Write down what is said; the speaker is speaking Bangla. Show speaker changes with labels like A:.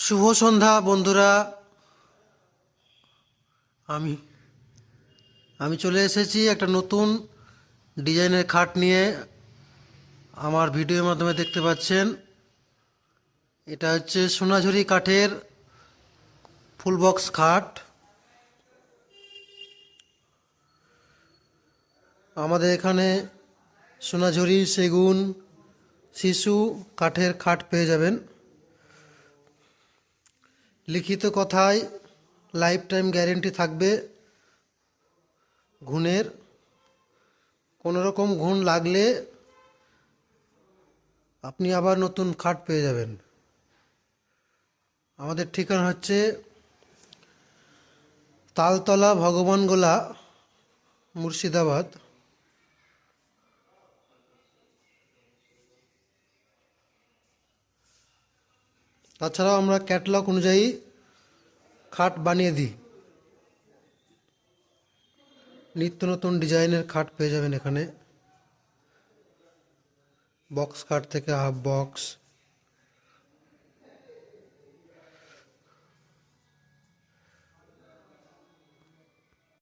A: শুভ সন্ধ্যা বন্ধুরা। আমি আমি চলে এসেছি একটা নতুন ডিজাইনের খাট নিয়ে। আমার ভিডিওর মাধ্যমে দেখতে পাচ্ছেন, এটা হচ্ছে সোনাঝুরি কাঠের ফুল বক্স খাট। আমাদের এখানে সোনাঝুরি, সেগুন, শিশু কাঠের খাট পেয়ে যাবেন। লিখিত কথায় লাইফ টাইম গ্যারেন্টি থাকবে। ঘুণের কোনো রকম ঘুণ লাগলে আপনি আবার নতুন খাট পেয়ে যাবেন। আমাদের ঠিকানা হচ্ছে তালতলা, ভগবানগোলা, মুর্শিদাবাদ। তাছাড়াও আমরা ক্যাটালগ অনুযায়ী খাট বানিয়ে দিই। নিত্য নতুন ডিজাইনের খাট পেয়ে যাবেন এখানে। বক্স খাট থেকে হাফ বক্স,